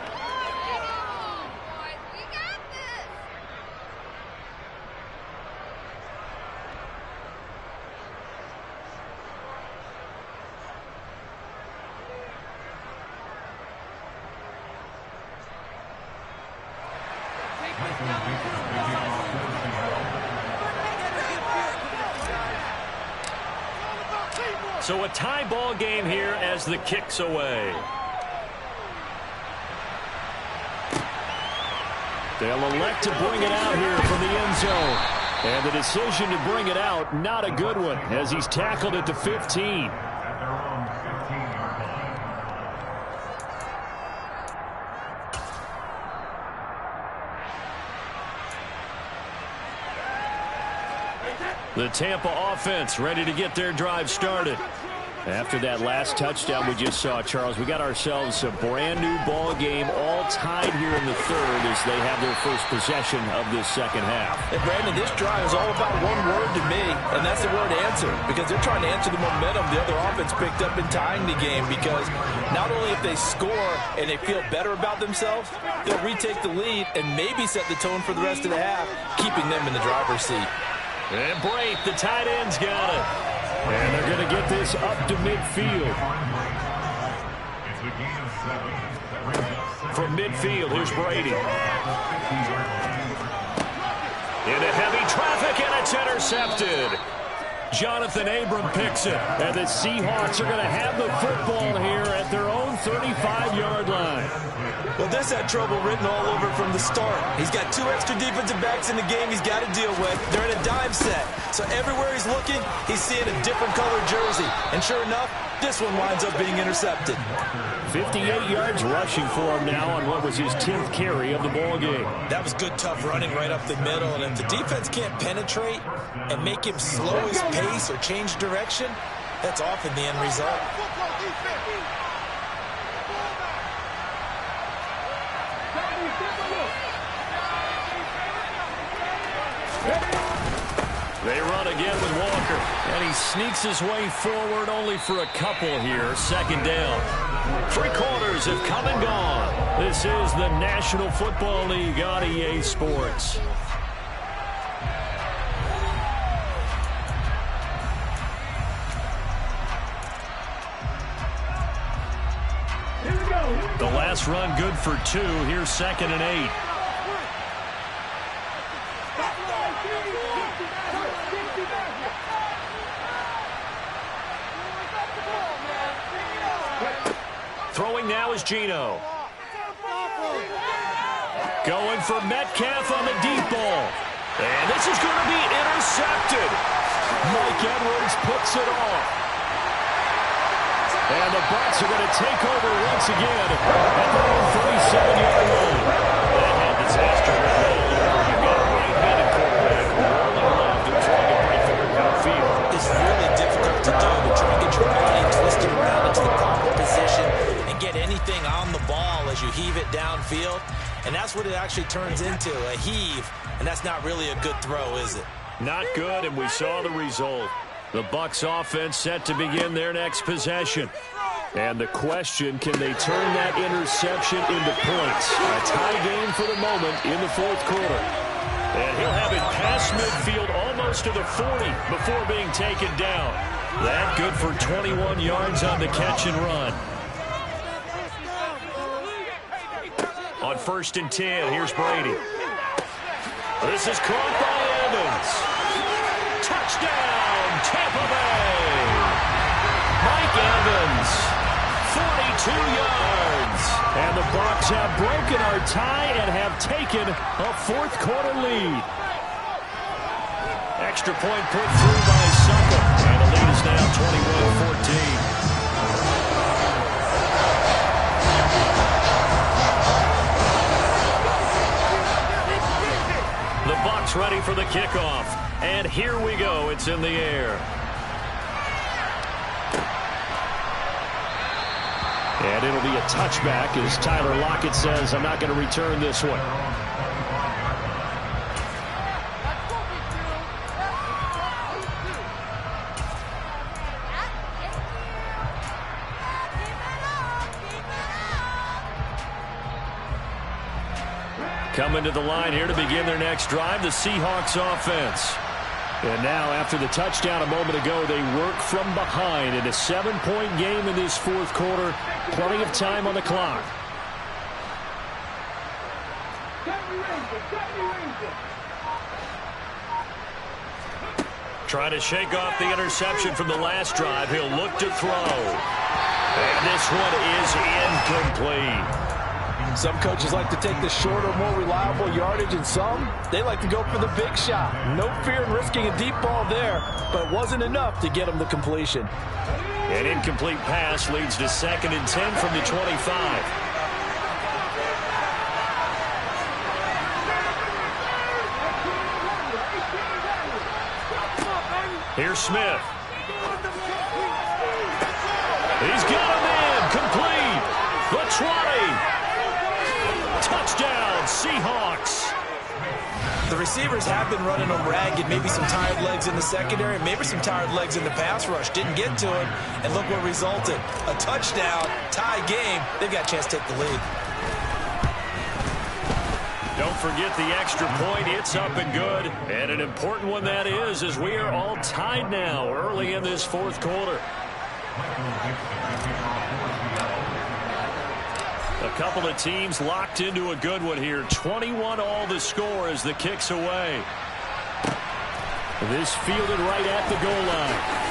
Speaker 6: So a tie ball game here as the kick's away. They'll elect to bring it out here from the end zone. And the decision to bring it out, not a good one, as he's tackled at the 15. The Tampa offense ready to get their drive started. After that last touchdown we just saw, Charles, we got ourselves a brand new ball game, all tied here in the 3rd as they have their first possession of this second half.
Speaker 3: And Brandon, this drive is all about one word to me, and that's the word answer, because they're trying to answer the momentum the other offense picked up in tying the game, because not only if they score and they feel better about themselves, they'll retake the lead and maybe set the tone for the rest of the half, keeping them in the driver's seat.
Speaker 6: And Brate, the tight end's got it. And they're going to get this up to midfield. From midfield, here's Brady. Into heavy traffic, and it's intercepted. Jonathan Abram picks it. And the Seahawks are going to have the football here at their own 35-yard line.
Speaker 3: Well, this had trouble written all over from the start. He's got 2 extra defensive backs in the game he's got to deal with. They're in a dime set. So everywhere he's looking, he's seeing a different colored jersey. And sure enough, this one winds up being intercepted.
Speaker 6: 58 yards rushing for him now on what was his 10th carry of the ball game.
Speaker 3: That was good, tough running right up the middle. And if the defense can't penetrate and make him slow his pace or change direction, that's often the end result.
Speaker 6: They run again with Walker, and he sneaks his way forward only for a couple here. Second down. 3 quarters have come and gone. This is the National Football League on EA Sports. The last run good for 2. Here's 2nd and 8. Throwing now is Geno. Going for Metcalf on the deep ball. And this is going to be intercepted. Mike Edwards puts it off. And the Bucs are going to take over once again at their own 37-yard line. That had disaster right there. You've got a right-handed quarterback rolling left and trying to break through downfield.
Speaker 3: It's really difficult to do to try and get your body twisted around into the proper position and get anything on the ball as you heave it downfield. And that's what it actually turns into, a heave. And that's not really a good throw, is it?
Speaker 6: Not good, and we saw the result. The Bucs offense set to begin their next possession.
Speaker 2: And the question, can they turn that interception into points? A tie game for the moment in the fourth quarter. And he'll have it past midfield almost to the 40 before being taken down. That good for 21 yards on the catch and run. On 1st and 10, here's Brady. This is caught by Evans. Touchdown, Tampa Bay. Mike Evans, 42 yards. And the Bucs have broken our tie and have taken a fourth quarter lead. Extra point put through by Succop. And the lead is now 21-14. The Bucs ready for the kickoff. And here we go. It's in the air. And it'll be a touchback as Tyler Lockett says, I'm not going to return this one. Coming to the line here to begin their next drive, the Seahawks offense. And now, after the touchdown a moment ago, they work from behind in a 7-point game in this fourth quarter. Plenty of time on the clock. Trying to shake off the interception from the last drive. He'll look to throw. And this one is incomplete.
Speaker 3: Some coaches like to take the shorter, more reliable yardage, and some, they like to go for the big shot. No fear in risking a deep ball there, but it wasn't enough to get them the completion.
Speaker 2: An incomplete pass leads to 2nd and 10 from the 25. Here's Smith. He's got him in. Complete. The 20. Touchdown, Seahawks.
Speaker 3: The receivers have been running them ragged. Maybe some tired legs in the secondary, maybe some tired legs in the pass rush. Didn't get to him, and look what resulted. A touchdown, tie game. They've got a chance to take the lead.
Speaker 2: Don't forget the extra point. It's up and good. And an important one that is, as we are all tied now early in this fourth quarter. A couple of teams locked into a good one here. 21 all the score as the kick's away. This fielded right at the goal line.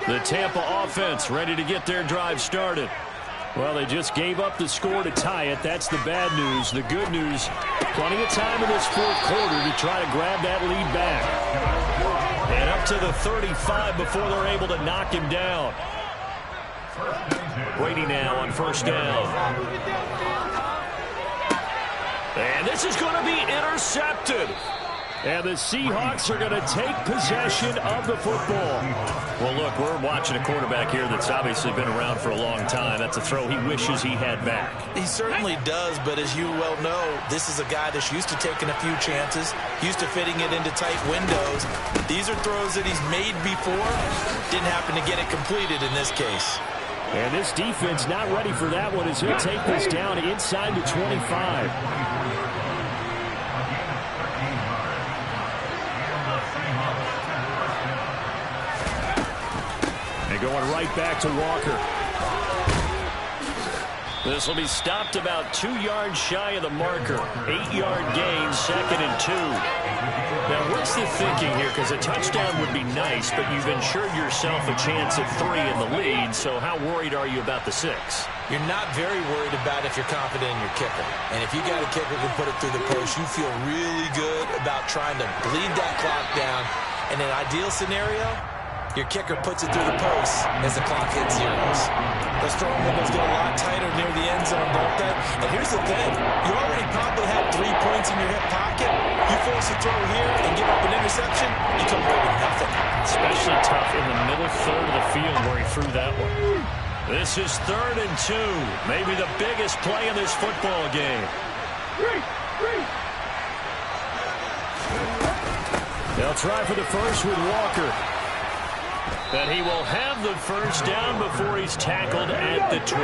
Speaker 2: The Tampa offense ready to get their drive started. Well, they just gave up the score to tie it. That's the bad news. The good news, plenty of time in this fourth quarter to try to grab that lead back. And up to the 35 before they're able to knock him down. Brady now on 1st down. And this is going to be intercepted. And the Seahawks are going to take possession of the football. Well, look, we're watching a quarterback here that's obviously been around for a long time. That's a throw he wishes he had back.
Speaker 3: He certainly does, but as you well know, this is a guy that's used to taking a few chances, used to fitting it into tight windows. These are throws that he's made before. Didn't happen to get it completed in this case.
Speaker 2: And this defense not ready for that one as he'll take this down inside the 25. Going right back to Walker. This will be stopped about 2 yards shy of the marker. 8-yard gain, 2nd and 2. Now, what's the thinking here? Because a touchdown would be nice, but you've ensured yourself a chance at 3 in the lead, so how worried are you about the 6?
Speaker 3: You're not very worried about if you're confident in your kicker. And if you got a kicker who can put it through the post, you feel really good about trying to bleed that clock down. In an ideal scenario, your kicker puts it through the post as the clock hits zeros. Those throwing windows get a lot tighter near the end zone, don't they? And here's the thing. You already probably had 3 points in your hip makes a throw here and give up an interception, you come away with nothing.
Speaker 6: Especially tough in the middle third of the field where he threw that one. This is 3rd and 2. Maybe the biggest play in this football game. They'll try for the first with Walker. But he will have the first down before he's tackled at the 12.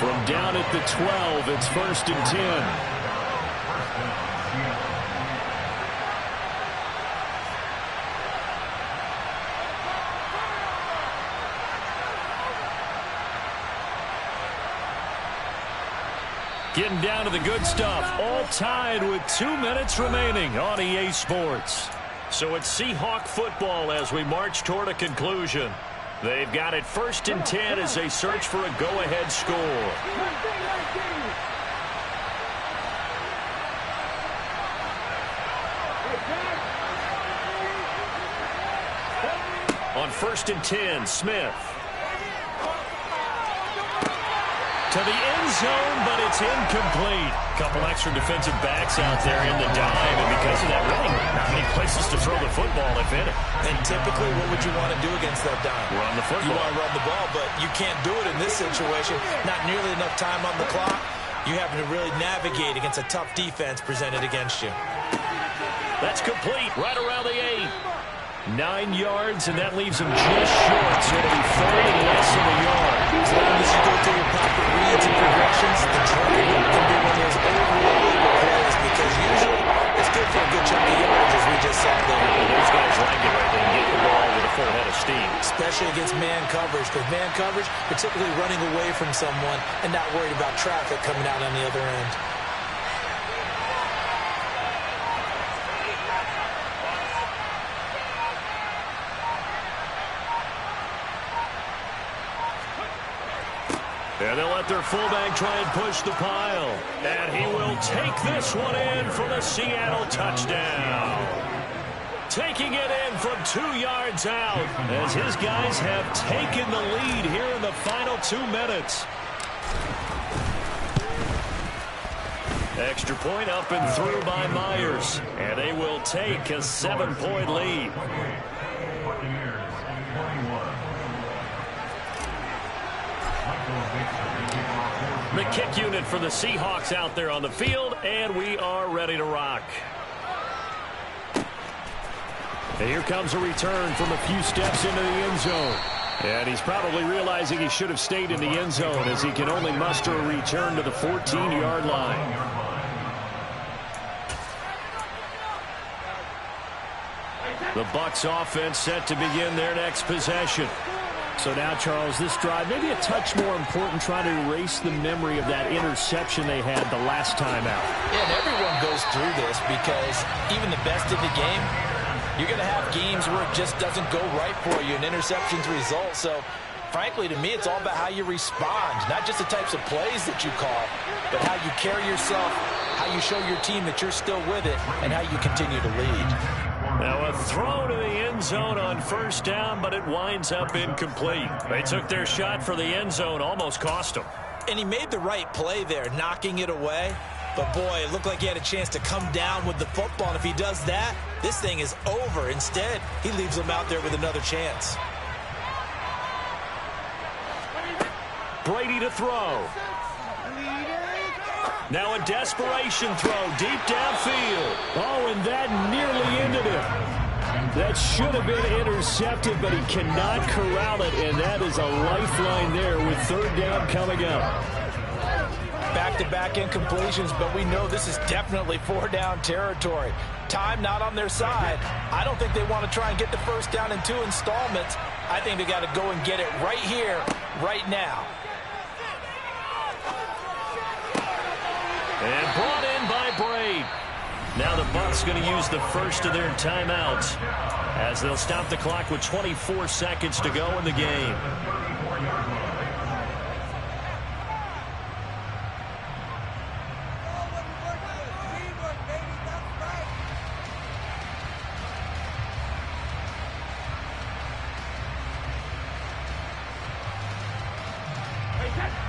Speaker 6: From down at the 12, it's 1st and 10. Getting down to the good stuff. All tied with 2 minutes remaining on EA Sports. So it's Seahawk football as we march toward a conclusion. They've got it 1st and 10 as they search for a go-ahead score. On 1st and 10, Smith. To the end zone, but it's incomplete. Couple extra defensive backs out there in the dime, and because of that, really not many places to throw the football, if any.
Speaker 3: And typically, what would you want to do against that dime?
Speaker 6: Run the football.
Speaker 3: You want to run the ball, but you can't do it in this situation. Not nearly enough time on the clock. You have to really navigate against a tough defense presented against you.
Speaker 6: That's complete, right around the 8. 9 yards, and that leaves him just short, so it'll be 3rd and less than a yard.
Speaker 3: As long as you go through your proper reads and progressions, the target can be one of those overloaded plays because usually it's good for a good chunk of yards, as we just saw there.
Speaker 6: Well, those guys like it right there and get the ball with a full head of steam.
Speaker 3: Especially against man coverage, because man coverage, particularly running away from someone and not worried about traffic coming out on the other end.
Speaker 6: And they'll let their fullback try and push the pile. And he will take this one in for the Seattle touchdown. Taking it in from 2 yards out as his guys have taken the lead here in the final 2 minutes. Extra point up and through by Myers. And they will take a 7-point lead. The kick unit for the Seahawks out there on the field, and we are ready to rock. And here comes a return from a few steps into the end zone. And he's probably realizing he should have stayed in the end zone as he can only muster a return to the 14-yard line. The Bucs offense set to begin their next possession. So now, Charles, this drive, maybe a touch more important, trying to erase the memory of that interception they had the last time out.
Speaker 3: Yeah, and everyone goes through this because even the best of the game, you're going to have games where it just doesn't go right for you, and interceptions result. So, frankly, to me, it's all about how you respond, not just the types of plays that you call, but how you carry yourself, how you show your team that you're still with it, and how you continue to lead.
Speaker 6: Now a throw to the end zone on 1st down, but it winds up incomplete. They took their shot for the end zone, almost cost them.
Speaker 3: And he made the right play there, knocking it away. But, boy, it looked like he had a chance to come down with the football. And if he does that, this thing is over. Instead, he leaves him out there with another chance.
Speaker 6: Brady to throw. Now a desperation throw deep downfield. Oh, and that nearly ended it. That should have been intercepted, but he cannot corral it, and that is a lifeline there with 3rd down coming up.
Speaker 3: Back-to-back incompletions, but we know this is definitely 4-down territory. Time not on their side. I don't think they want to try and get the 1st down in 2 installments. I think they got to go and get it right here, right now.
Speaker 6: And brought in by Braid. Now the Bucs going to use the first of their timeouts as they'll stop the clock with 24 seconds to go in the game.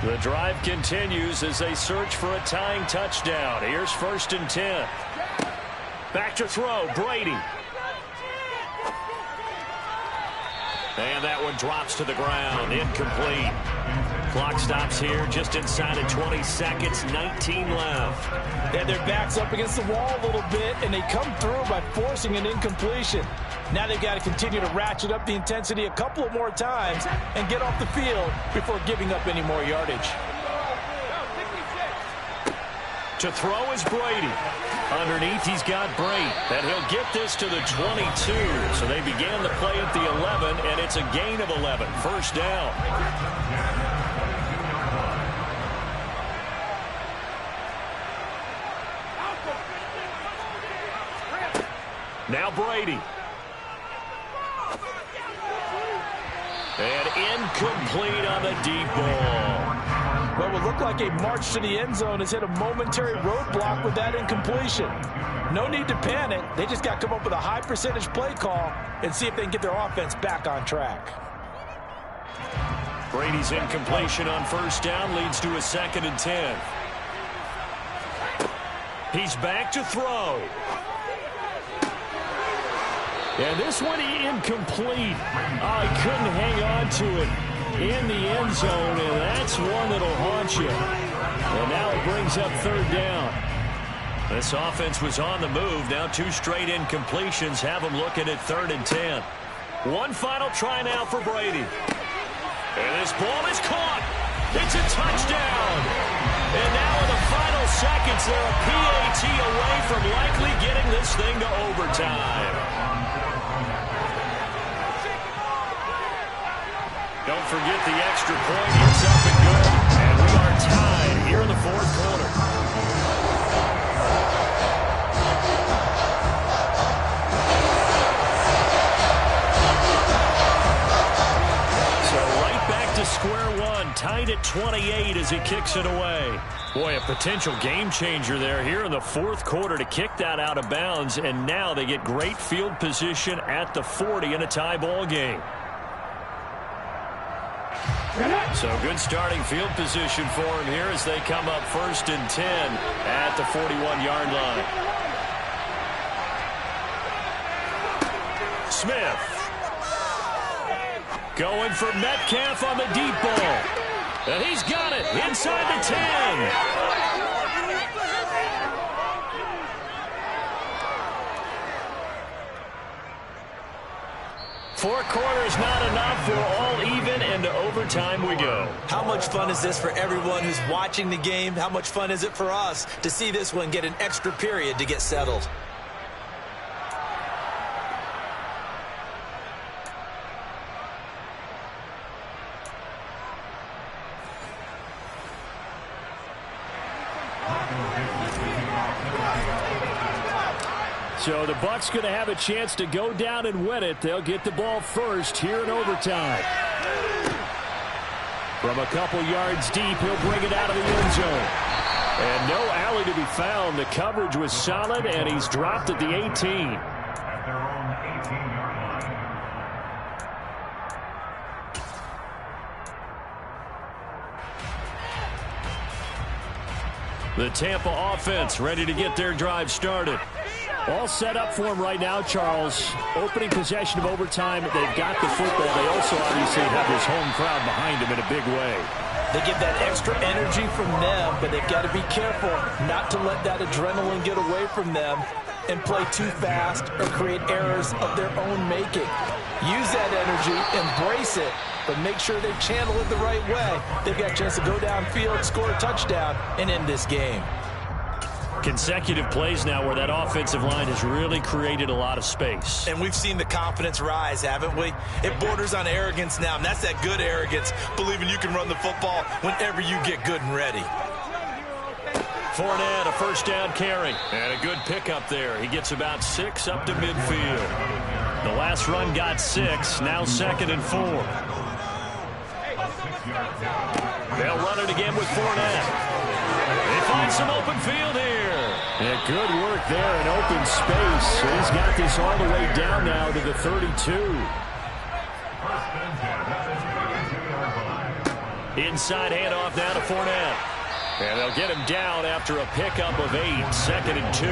Speaker 6: The drive continues as they search for a tying touchdown. Here's 1st and 10.
Speaker 2: Back to throw, Brady. And that one drops to the ground, incomplete. Clock stops here just inside of 20 seconds, 19 left.
Speaker 3: They had their backs up against the wall a little bit, and they come through by forcing an incompletion. Now they've got to continue to ratchet up the intensity a couple of more times and get off the field before giving up any more yardage.
Speaker 2: To throw is Brady. Underneath, he's got Brate, and he'll get this to the 22. So they began the play at the 11, and it's a gain of 11. First down. Now Brady. And incomplete on the deep ball.
Speaker 3: What will look like a march to the end zone has hit a momentary roadblock with that incompletion. No need to panic. They just got to come up with a high percentage play call and see if they can get their offense back on track.
Speaker 2: Brady's incompletion on first down leads to a 2nd and 10. He's back to throw. And this one incomplete. Oh, he couldn't hang on to it in the end zone, and that's one that'll haunt you. And now it brings up 3rd down. This offense was on the move. Now 2 straight incompletions have them looking at 3rd and 10. One final try now for Brady. And this ball is caught. It's a touchdown. And now in the final seconds, they're a PAT away from likely getting this thing to overtime. Don't forget the extra point. It's up and good. And we are tied here in the 4th quarter. So right back to square one. Tied at 28 as he kicks it away. Boy, a potential game changer there here in the 4th quarter to kick that out of bounds. And now they get great field position at the 40 in a tie ball game. So good starting field position for him here as they come up 1st and 10 at the 41-yard line. Smith going for Metcalf on the deep ball. And he's got it inside the 10. 4 quarters not enough. We're all even, and to overtime we go.
Speaker 3: How much fun is this for everyone who's watching the game? How much fun is it for us to see this one get an extra period to get settled?
Speaker 2: So the Bucs going to have a chance to go down and win it. They'll get the ball first here in overtime. From a couple yards deep, he'll bring it out of the end zone. And no alley to be found. The coverage was solid, and he's dropped at the 18. The Tampa offense ready to get their drive started. All set up for him right now, Charles. Opening possession of overtime. They've got the football. They also obviously have this home crowd behind them in a big way.
Speaker 3: They get that extra energy from them, but they've got to be careful not to let that adrenaline get away from them and play too fast or create errors of their own making. Use that energy, embrace it, but make sure they channel it the right way. They've got a chance to go downfield, score a touchdown, and end this game.
Speaker 2: Consecutive plays now where that offensive line has really created a lot of space.
Speaker 3: And we've seen the confidence rise, haven't we? It borders on arrogance now, and that's that good arrogance, believing you can run the football whenever you get good and ready.
Speaker 2: Fournette, a first down carry. And a good pickup there. He gets about 6 up to midfield. The last run got 6, now 2nd and 4. They'll run it again with Fournette. They find some open field here. Yeah, good work there in open space. So he's got this all the way down now to the 32. Inside handoff now to Fournette. And they'll get him down after a pickup of 8, 2nd and 2.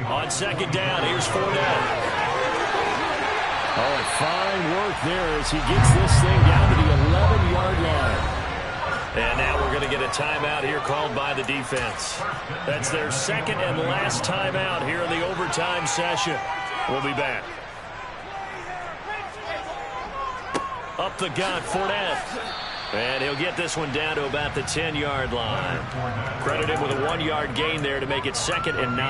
Speaker 2: On second down, here's Fournette. Oh, and fine work there as he gets this thing down to the 11-yard line. And now we're going to get a timeout here called by the defense. That's their second and last timeout here in the overtime session. We'll be back. Up the gut, Fournette. And he'll get this one down to about the 10-yard line. Credit him with a 1-yard gain there to make it 2nd and 9.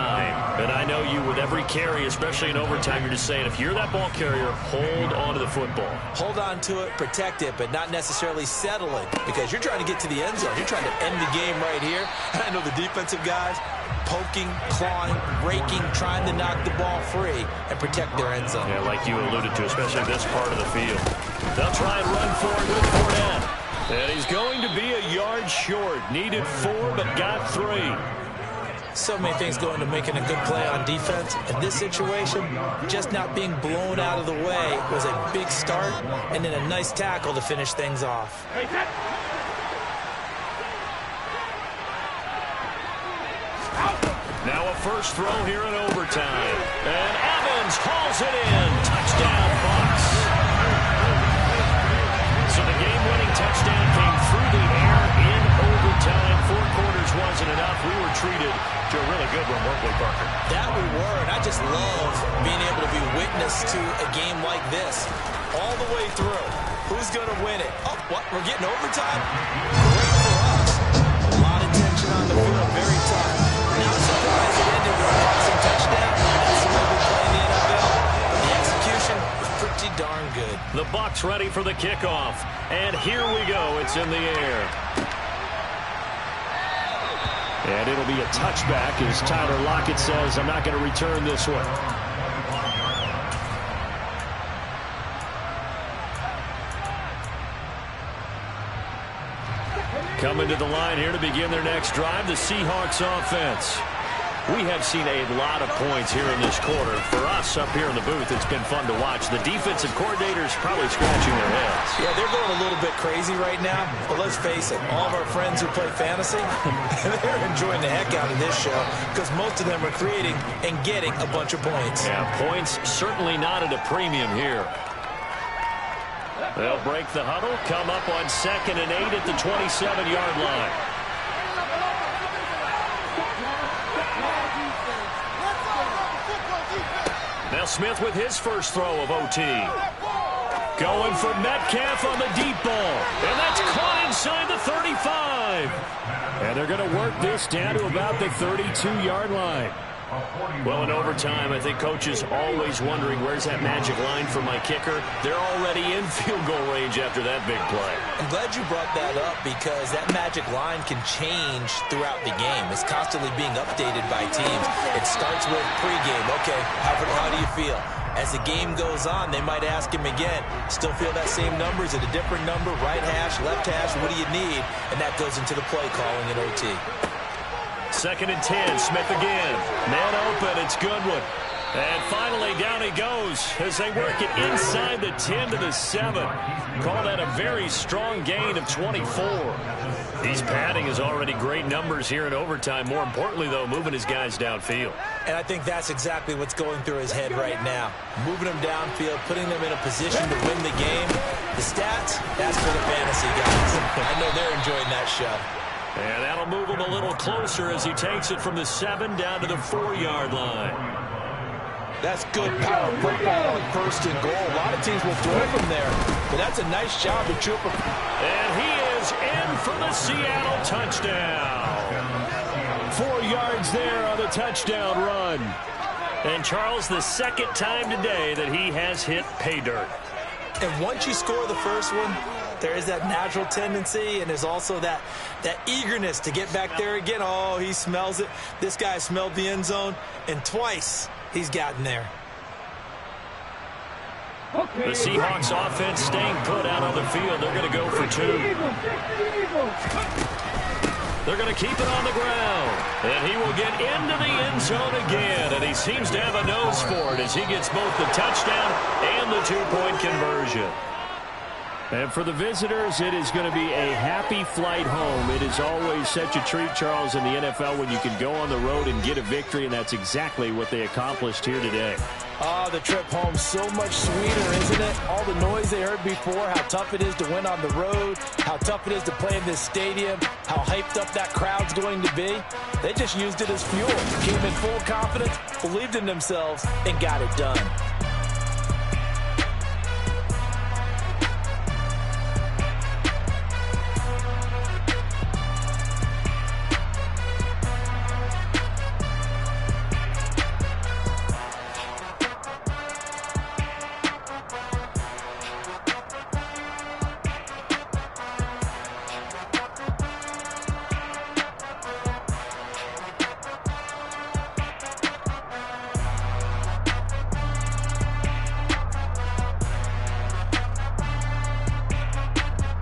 Speaker 2: And I know you, with every carry, especially in overtime, you're just saying, if you're that ball carrier, hold on to the football.
Speaker 3: Hold on to it, protect it, but not necessarily settle it, because you're trying to get to the end zone. You're trying to end the game right here. And I know the defensive guys poking, clawing, raking, trying to knock the ball free and protect their end zone.
Speaker 2: Yeah, like you alluded to, especially this part of the field. They'll try and run forward with Fournette. And he's going to be a yard short. Needed 4, but got 3.
Speaker 3: So many things go into making a good play on defense. In this situation, just not being blown out of the way was a big start, and then a nice tackle to finish things off.
Speaker 2: Now a first throw here in overtime. And Evans hauls it in. Touchdown, Bucs. So the game-winning touchdown came through the air in overtime. 4 quarters wasn't enough. We were treated to a really good one, weren't we, Parker?
Speaker 3: That we were, and I just love being able to be witness to a game like this. All the way through. Who's going to win it? Oh, what? We're getting overtime? Great for us. A lot of tension on the field. Very tough. Not surprised it ended with a passing touchdown. That's the way we play in the NFL. But the execution was pretty darn good.
Speaker 2: The Bucs ready for the kickoff. And here we go. It's in the air. And it'll be a touchback as Tyler Lockett says, I'm not going to return this one. Coming to the line here to begin their next drive, the Seahawks offense. We have seen a lot of points here in this quarter. For us up here in the booth, it's been fun to watch. The defensive coordinators probably scratching their heads.
Speaker 3: Yeah, they're going a little bit crazy right now. But let's face it, all of our friends who play fantasy, they're enjoying the heck out of this show because most of them are creating and getting a bunch of points.
Speaker 2: Yeah, points certainly not at a premium here. They'll break the huddle, come up on 2nd and 8 at the 27-yard line. Now Smith with his first throw of OT. Going for Metcalf on the deep ball. And that's caught inside the 35. And they're going to work this down to about the 32-yard line. Well, in overtime, I think coaches always wondering, where's that magic line for my kicker? They're already in field goal range after that big play.
Speaker 3: I'm glad you brought that up because that magic line can change throughout the game. It's constantly being updated by teams. It starts with pregame. Okay, how do you feel? As the game goes on, they might ask him again, still feel that same number? Is it a different number? Right hash, left hash, what do you need? And that goes into the play calling in OT.
Speaker 2: 2nd and 10, Smith again. Man open, it's Goodwin. And finally, down he goes as they work it inside the 10 to the 7. Call that a very strong gain of 24. He's padding his already great numbers here in overtime. More importantly, though, moving his guys downfield.
Speaker 3: And I think that's exactly what's going through his head right now. Moving them downfield, putting them in a position to win the game. The stats, that's for the fantasy guys. I know they're enjoying that show.
Speaker 2: And that'll move him a little closer as he takes it from the 7 down to the 4-yard line.
Speaker 3: That's good power football on 1st and goal. A lot of teams will throw from there, but that's a nice job of Trooper.
Speaker 2: And he is in for the Seattle touchdown. 4 yards there on the touchdown run. And Charles, the 2nd time today that he has hit pay dirt.
Speaker 3: And once you score the first one, there is that natural tendency, and there's also that eagerness to get back there again. Oh, he smells it. This guy smelled the end zone, and twice he's gotten there.
Speaker 2: The Seahawks offense staying put out on the field. They're going to go for 2. They're going to keep it on the ground. And he will get into the end zone again. And he seems to have a nose for it as he gets both the touchdown and the 2-point conversion. And for the visitors, it is going to be a happy flight home. It is always such a treat, Charles, in the NFL when you can go on the road and get a victory, and that's exactly what they accomplished here today.
Speaker 3: Oh, the trip home so much sweeter, isn't it? All the noise they heard before, how tough it is to win on the road, how tough it is to play in this stadium, how hyped up that crowd's going to be. They just used it as fuel, came in full confidence, believed in themselves, and got it done.